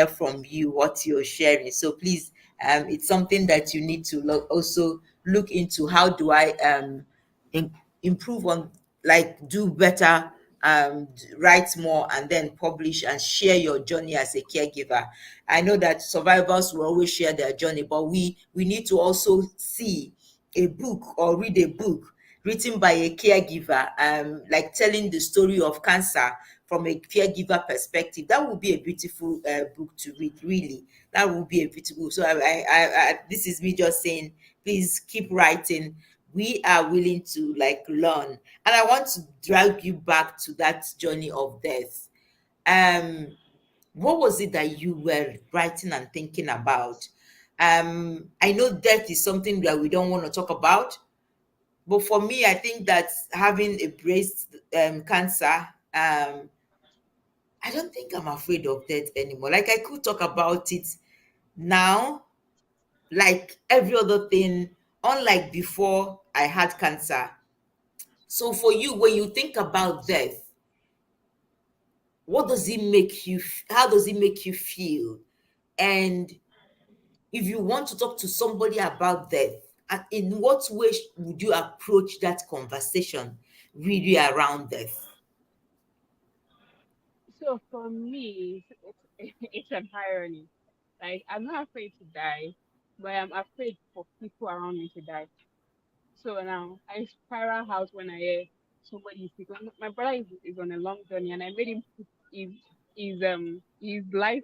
from you what you're sharing. So please, it's something that you need to also look into. How do I im- improve on, like do better, write more and then publish and share your journey as a caregiver? I know that survivors will always share their journey, but we need to also see a book or read a book written by a caregiver, like telling the story of cancer from a caregiver perspective. That would be a beautiful book to read, really. That would be a beautiful. So this is me just saying, please keep writing. We are willing to like learn. And I want to drag you back to that journey of death. Um, what was it that you were writing and thinking about? I know death is something that we don't want to talk about, but for me, I think that having a breast cancer, I don't think I'm afraid of death anymore. Like I could talk about it now, like every other thing, unlike before I had cancer. So for you, when you think about death, what does it make you? How does it make you feel? And if you want to talk to somebody about death, And in what way would you approach that conversation really around death? So for me, it's an irony. Like I'm not afraid to die, but I'm afraid for people around me to die. So now I spiral out when I hear somebody is sick. My brother is on a long journey, and I made him put his life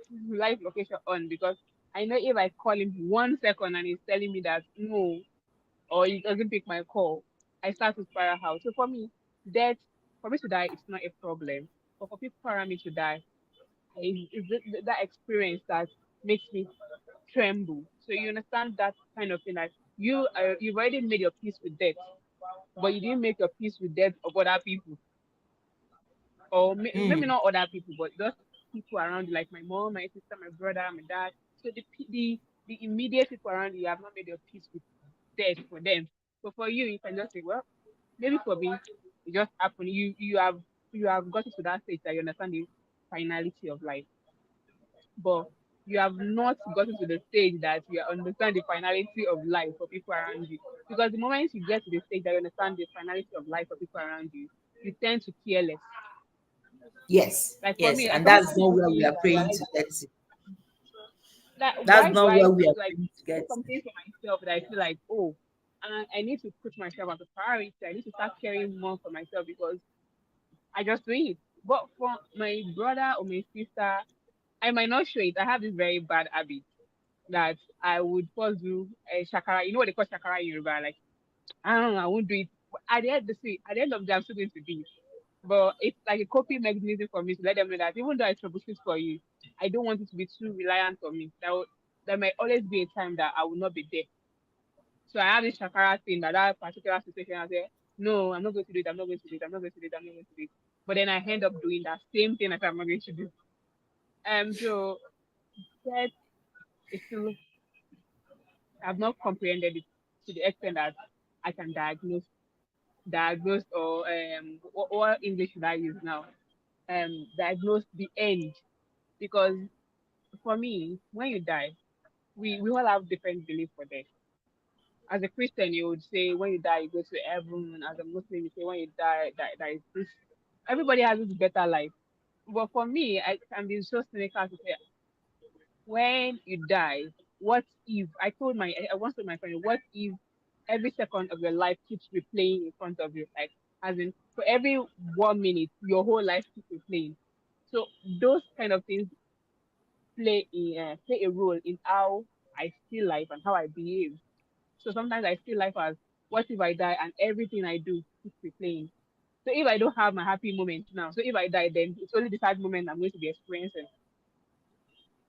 location on, because I know if I call him 1 second and he's telling me that no, or he doesn't pick my call, I start to spiral out. So for me, death, for me to die, it's not a problem. But for people around me to die, that experience that makes me tremble. So you understand that kind of thing, like you've already made your peace with death, but you didn't make your peace with death of other people, or maybe Mm, not other people, but just people around you, like my mom, my sister, my brother, my dad. So the immediate people around you, you have not made your peace with death for them. So for you, you can just say, well, maybe for me, it just happened. You have gotten to that stage that you understand the finality of life, but you have not gotten to the stage that you understand the finality of life for people around you. Because the moment you get to the stage that you understand the finality of life for people around you, you tend to care less. yes, Like for yes, me, I and some that's some not people where we think are that praying realize to that, get to. that That's why do not I where we are like praying to do get to. something for myself that I feel like, oh, I need to put myself as a priority. I need to start caring more for myself because I just do it. But for my brother or my sister, I might not show it. I have this very bad habit that I would first do a shakara. You know what they call shakara in Yoruba? Like, I don't know, I won't do it. But at the end of the day, I'm still going to do it. But it's like a coping mechanism for me to let them know that even though I troubleshoot for you, I don't want it to be too reliant on me. There might always be a time that I will not be there. So I have this shakara thing that particular situation, I say, no, I'm not going to do it. I'm not going to do it. I'm not going to do it. I'm not going to do it. But then I end up doing that same thing that I'm not going to do. So that is still, I've not comprehended it to the extent that I can diagnose, or what English should I use now? Diagnose the end. Because for me, when you die, we all have different beliefs for death. As a Christian, you would say when you die, you go to heaven. As a Muslim, you say when you die, that is this. Everybody has this better life. But for me, I can be so cynical to say, when you die, what if I once told my friend, what if every second of your life keeps replaying in front of you? Like, as in, for every 1 minute, your whole life keeps replaying. So those kind of things play a role in how I see life and how I behave. So sometimes I see life as, what if I die and everything I do keeps replaying? So if I don't have my happy moments now, so if I die, then it's only the sad moment I'm going to be experiencing.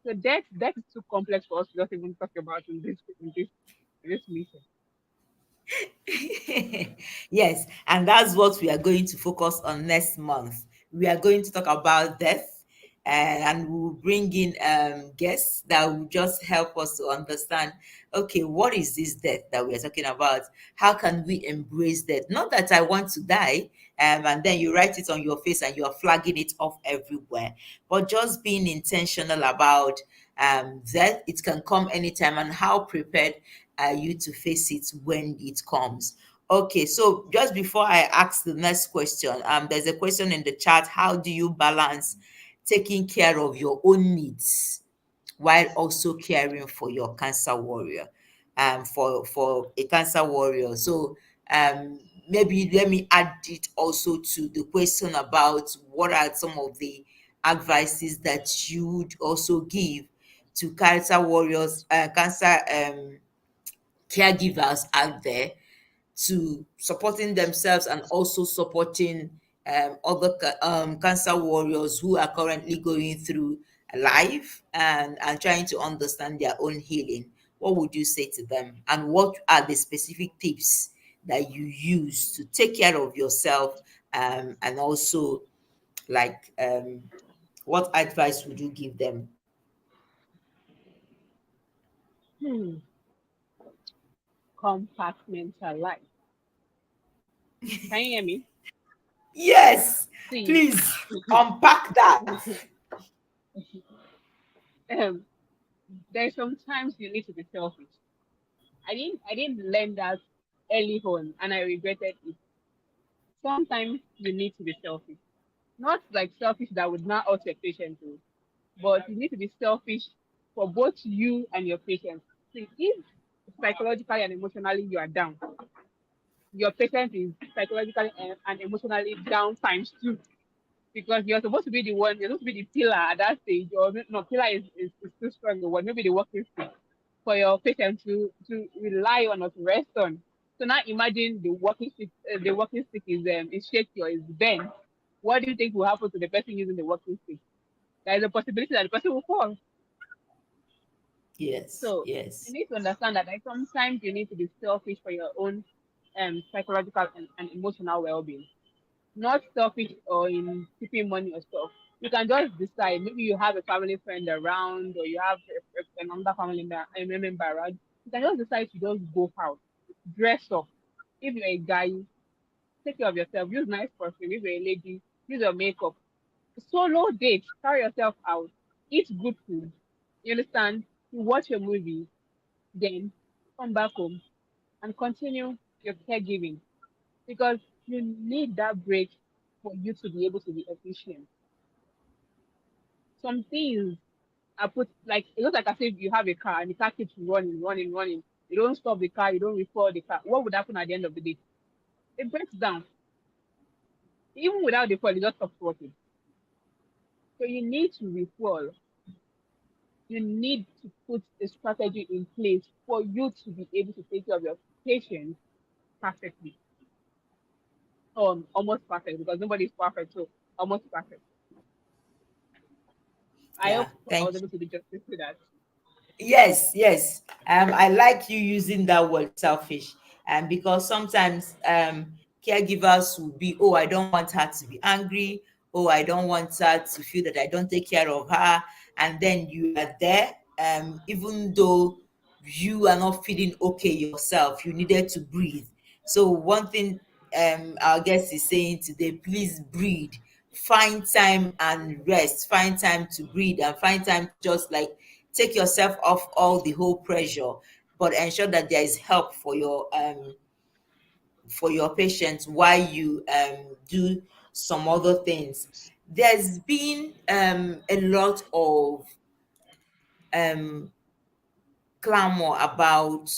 So death is too complex for us to just even talk about in this meeting. Yes, and that's what we are going to focus on next month. We are going to talk about death, and we'll bring in guests that will just help us to understand, okay, what is this death that we are talking about? How can we embrace death? Not that I want to die, and then you write it on your face and you are flagging it off everywhere, but just being intentional about death. It can come anytime, and how prepared are you to face it when it comes? Okay, so just before I ask the next question, there's a question in the chat. How do you balance taking care of your own needs while also caring for your cancer warrior? For a cancer warrior. So maybe let me add it also to the question about what are some of the advices that you would also give to cancer warriors, cancer caregivers out there, to supporting themselves and also supporting other cancer warriors who are currently going through life and trying to understand their own healing. What would you say to them? And what are the specific tips that you use to take care of yourself? And also, like, what advice would you give them? Hmm. Compartmentalize. Can you hear me? Yes, See, please unpack that. um, there's sometimes you need to be selfish. I didn't learn that early on, and I regretted it. Sometimes you need to be selfish. Not like selfish that would not hurt your patient too, but you need to be selfish for both you and your patient. See, if psychologically and emotionally you are down, your patient is psychologically and emotionally down times two, because you're supposed to be the one, you're supposed to be the pillar at that stage, or no, pillar is too strong the word, maybe the walking stick for your patient to rely on or to rest on. So now imagine the walking stick is shaky or is bent. What do you think will happen to the person using the walking stick? There is a possibility that the person will fall. Yes, So you yes. need to understand that like, sometimes you need to be selfish for your own psychological and emotional well-being. Not selfish or in keeping money or stuff. You can just decide. Maybe you have a family friend around, or you have another member around. You can just decide to just go out, dress up. If you're a guy, take care of yourself. Use nice perfume. If you're a lady, use your makeup. Solo date. Carry yourself out. Eat good food. You understand? You watch your movie, then come back home and continue your caregiving, because you need that break for you to be able to be efficient. Some things are put like it looks like as if you have a car and the car keeps running, running, running. You don't stop the car, you don't refuel the car. What would happen at the end of the day? It breaks down. Even without the fuel, it just stops working. So you need to refuel. You need to put a strategy in place for you to be able to take care of your patients perfectly. Almost perfect, because nobody's perfect, so almost perfect. I Yeah, hope I thank was able to do justice to that. Yes, yes. I like you using that word selfish. Because sometimes caregivers will be, oh, I don't want her to be angry. Oh, I don't want her to feel that I don't take care of her. And then you are there, even though you are not feeling okay yourself, you needed to breathe. So one thing our guest is saying today, please breathe. Find time and rest. Find time to breathe and find time to just like take yourself off all the whole pressure, but ensure that there is help for your patients while you do some other things. There's been a lot of um clamor about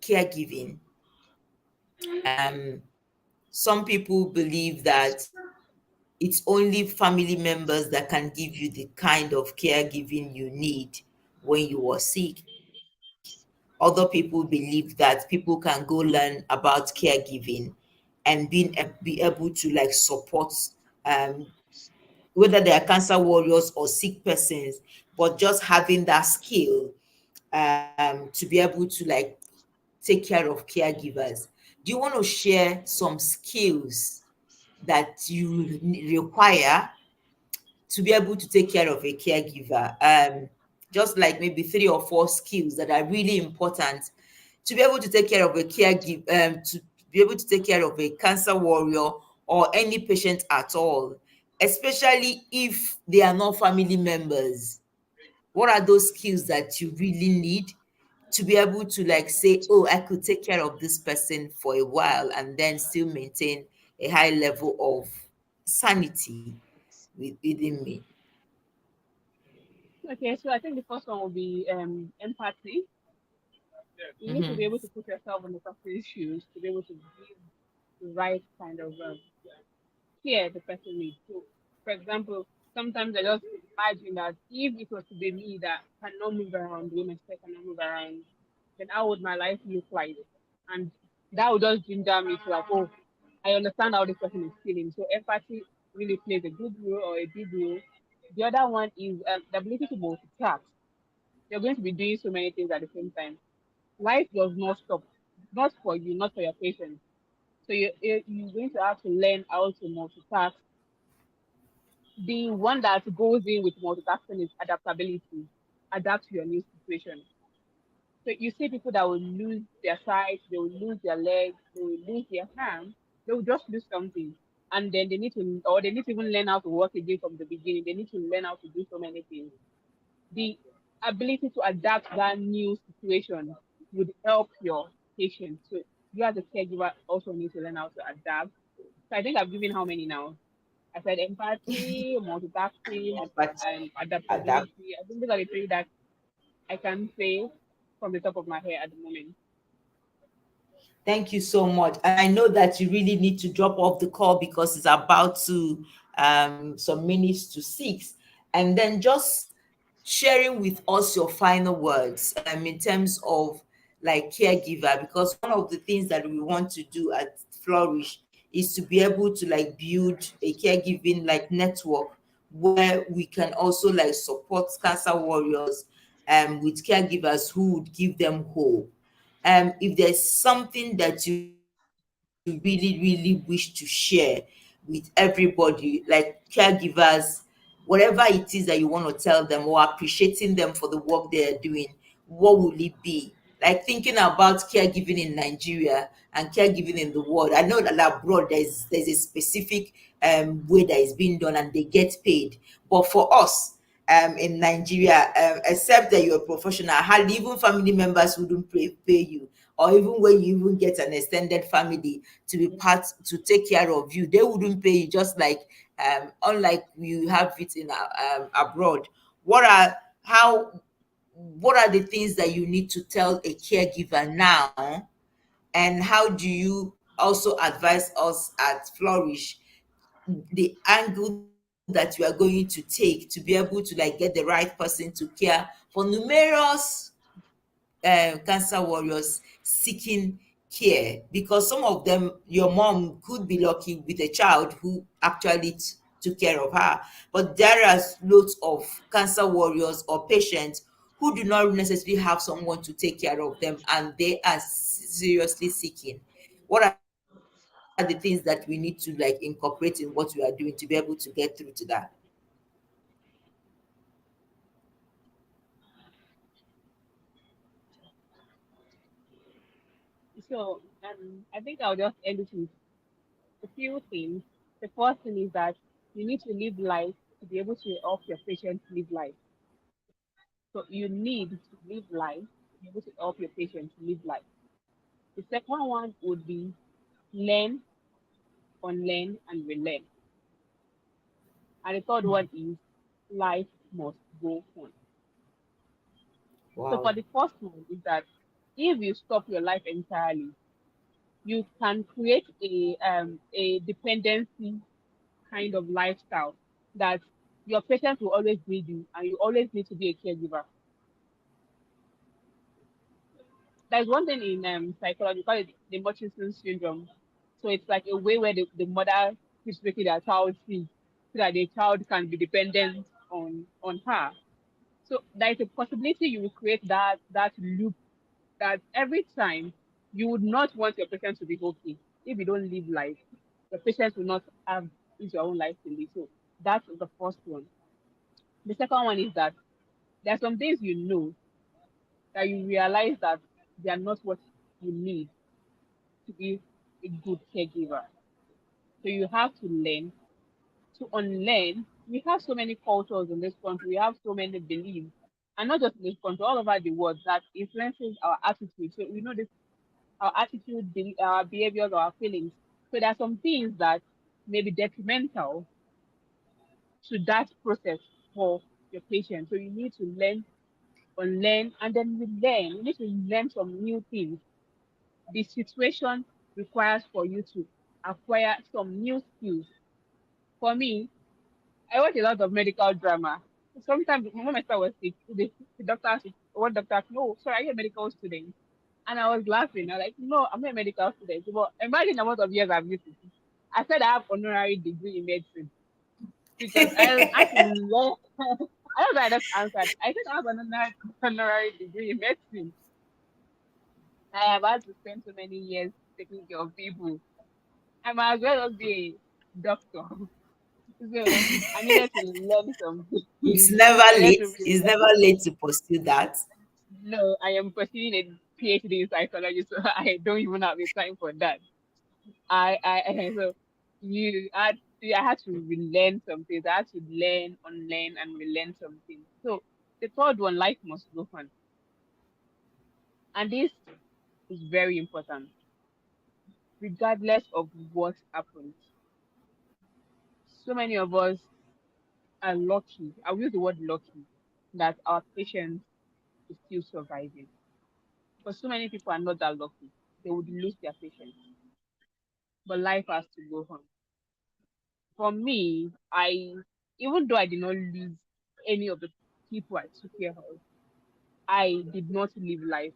caregiving. um some people believe that it's only family members that can give you the kind of caregiving you need when you are sick. Other people believe that people can go learn about caregiving and be able to like support um, whether they are cancer warriors or sick persons, but just having that skill to be able to like take care of caregivers. Do you want to share some skills that you require to be able to take care of a caregiver? Just like maybe three or four skills that are really important to be able to take care of a caregiver, to be able to take care of a cancer warrior or any patient at all, especially if they are not family members. What are those skills that you really need to be able to like say, oh, I could take care of this person for a while and then still maintain a high level of sanity within me? Okay, so I think the first one will be empathy. You need to be able to put yourself in the person's shoes to be able to give the right kind of care the person needs. So, for example, sometimes I just imagine that if it was to be me that cannot move around, women say cannot move around, then how would my life look like? And that would just ginger me to like, oh, I understand how this person is feeling. So empathy really plays a good role or a big role. The other one is the ability to multitask. You're going to be doing so many things at the same time. Life does not stop, not for you, not for your patients. So you're going to have to learn how to multitask. The one that goes in with multitasking is adaptability. Adapt to your new situation. So you see people that will lose their sight, they will lose their legs, they will lose their hand, they will just lose something. And then they need to, or they need to even learn how to work again from the beginning. They need to learn how to do so many things. The ability to adapt that new situation. would help your patient. So you as a caregiver also need to learn how to adapt. So I think I've given how many now? I said empathy, multitasking, But and adapt. adaptability. I think these are the three that I can say from the top of my head at the moment. Thank you so much. And I know that you really need to drop off the call because it's about to some minutes to 6. And then just sharing with us your final words in terms of like caregiver, because one of the things that we want to do at Flourish is to be able to like build a caregiving like network where we can also like support cancer warriors with caregivers who would give them hope. If there's something that you really, really wish to share with everybody, like caregivers, whatever it is that you want to tell them or appreciating them for the work they are doing, what will it be? Like thinking about caregiving in Nigeria and caregiving in the world. I know that abroad there's a specific way that is being done and they get paid. But for us, in Nigeria, except that you're a professional, hardly even family members wouldn't pay you. Or even when you even get an extended family to be part to take care of you, they wouldn't pay you. Just like unlike you have it in abroad. What are how what are the things that you need to tell a caregiver now, and how do you also advise us at Flourish the angle that you are going to take to be able to like get the right person to care for numerous cancer warriors seeking care, because some of them, your mom could be lucky with a child who actually took care of her, but there are loads of cancer warriors or patients who do not necessarily have someone to take care of them and they are seriously seeking. What are the things that we need to like incorporate in what we are doing to be able to get through to that? So I think I'll just end it with a few things. The first thing is that you need to live life to be able to help your patients live life. So you need to live life to be able to help your patients live life. The second one would be learn, unlearn, and relearn. And the third one is life must go on. So Wow. for the first one is that if you stop your life entirely, you can create a dependency kind of lifestyle that your patients will always need you and you always need to be a caregiver. There's one thing in psychology, we call it the Murchison syndrome. So it's like a way where the mother keeps making their child sick so that the child can be dependent on her. So there is a possibility you will create that loop that every time you would not want your patient to be okay. If you don't live life, your patients will not have your own life to live. So that's the first one. The second one is that there are some things you know that you realize that they are not what you need to be a good caregiver. So you have to learn to unlearn. We have so many cultures in this country. We have so many beliefs, and not just in this country, all over the world that influences our attitude. So we know this, our attitude, our behaviors, our feelings. So there are some things that may be detrimental to that process for your patient. So you need to learn, unlearn, and then relearn. You need to learn some new things. The situation requires for you to acquire some new skills. For me, I watch a lot of medical drama. Sometimes when my son was sick, the doctor asked, one doctor asked, no, sorry, are you a medical student? And I was laughing. I was like, no, I'm not a medical student. But imagine the amount of years I've used it. I said I have honorary degree in medicine because I had to learn. I don't know, I just answered. I said I have an honorary degree in medicine. I have had to spend so many years taking care of people. I might as well just be a doctor. So I needed to learn some It's things. never I needed late. to It's relearn. never late to pursue that. No, I am pursuing a PhD in psychology, so I don't even have the time for that. So I had to relearn some things. I had to learn, unlearn, and relearn some things. So the third one, life must go on. And this is very important, regardless of what happens. So many of us are lucky. I'll use the word lucky that our patient is still surviving. But so many people are not that lucky. They would lose their patience. But life has to go on. For me, even though I did not lose any of the people I took care of, I did not live life.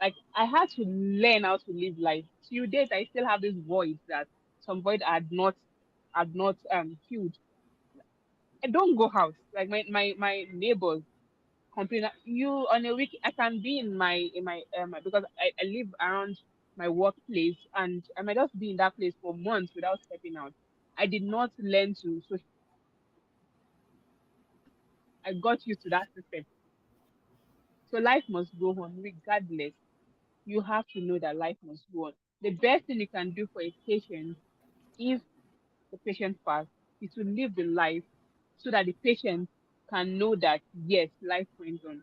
Like I had to learn how to live life. Till date, I still have this void that some void had not filled. I don't go out. Like my neighbors complain that you on a week I can be in my because I live around my workplace and I might just be in that place for months without stepping out. I did not learn to socialize with people. I got used to that system. So life must go on regardless. You have to know that life must go on. The best thing you can do for a patient, if the patient pass, is to live the life so that the patient can know that yes, life went on.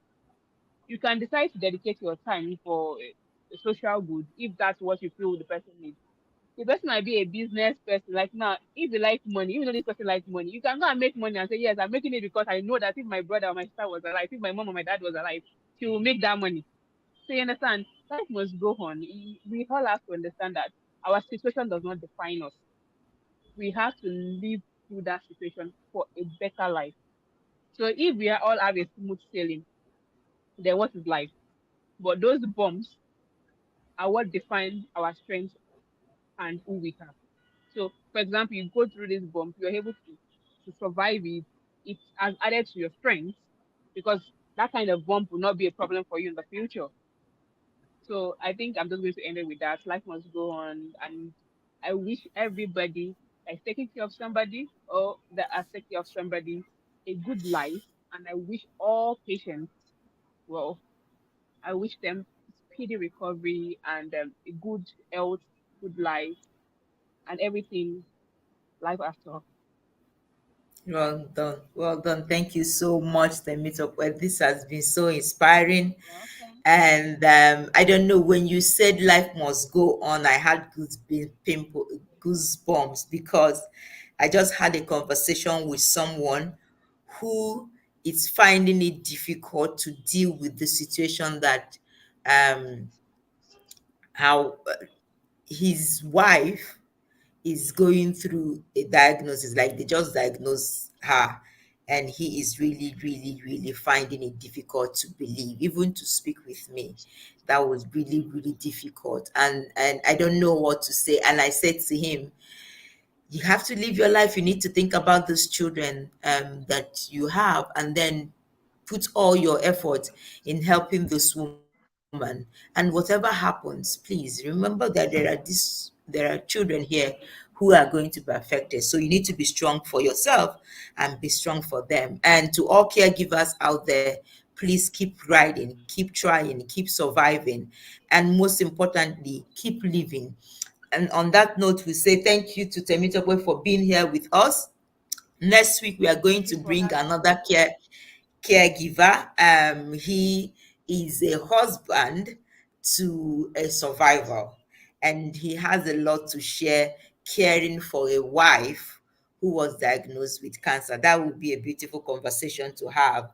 You can decide to dedicate your time for a social good if that's what you feel the person needs. The person might be a business person. Like now, if you like money, even though this person likes money, you can go and make money and say, yes, I'm making it because I know that if my brother or my sister was alive, if my mom or my dad was alive, she will make that money. So you understand, life must go on. We all have to understand that our situation does not define us. We have to live through that situation for a better life. So if we are all have a smooth sailing, then what is life? But those bumps are what define our strength and who we are. So, for example, you go through this bump, you're able to survive it. It has added to your strength because that kind of bump will not be a problem for you in the future. So, I think I'm just going to end it with that. Life must go on, and I wish everybody that is taking care of somebody or that are taking care of somebody a good life, and I wish all patients well. I wish them speedy recovery and a good health, good life, and everything life after. Well done. Well done. Thank you so much, Temitope. Well, this has been so inspiring. Welcome. And I don't know, when you said life must go on, I had goosebumps because I just had a conversation with someone who is finding it difficult to deal with the situation that um, how his wife is going through a diagnosis, like they just diagnosed her, and he is really, really, really finding it difficult to believe, even to speak with me. That was really, really difficult, and I don't know what to say. And I said to him, you have to live your life. You need to think about those children that you have, and then put all your effort in helping this woman. And whatever happens, please remember that there are children here who are going to be affected. So you need to be strong for yourself and be strong for them. And to all caregivers out there, please keep riding, keep trying, keep surviving, and most importantly, keep living. And on that note, we say thank you to Temitope for being here with us. Next week, we are going Thank to you for bring having another me. caregiver. He is a husband to a survivor, and he has a lot to share, caring for a wife who was diagnosed with cancer. That would be a beautiful conversation to have.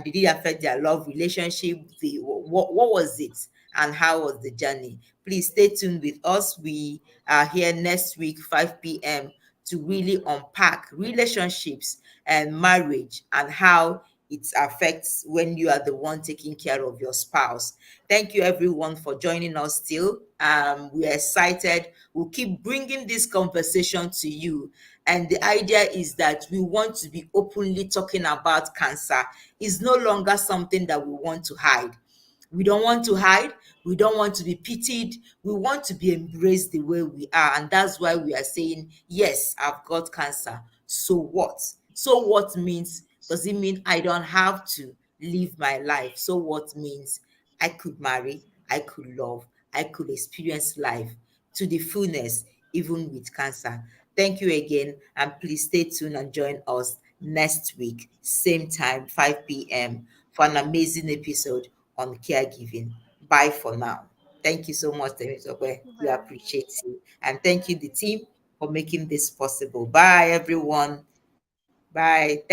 Did it affect their love relationship? What was it? And how was the journey? Please stay tuned with us. We are here next week, 5 p.m., to really unpack relationships and marriage and how it affects when you are the one taking care of your spouse. Thank you, everyone, for joining us still. We're excited. We'll keep bringing this conversation to you. And the idea is that we want to be openly talking about cancer. It's no longer something that we want to hide. We don't want to hide. We don't want to be pitied. We want to be embraced the way we are. And that's why we are saying, yes, I've got cancer. So what? So what means, does it mean I don't have to live my life? So what means I could marry, I could love, I could experience life to the fullness, even with cancer. Thank you again. And please stay tuned and join us next week, same time, 5 p.m., for an amazing episode on caregiving. Bye for now. Thank you so much, Temitope. Thank you We very appreciate much. you. And thank you, the team, for making this possible. Bye, everyone. Bye. Thank you.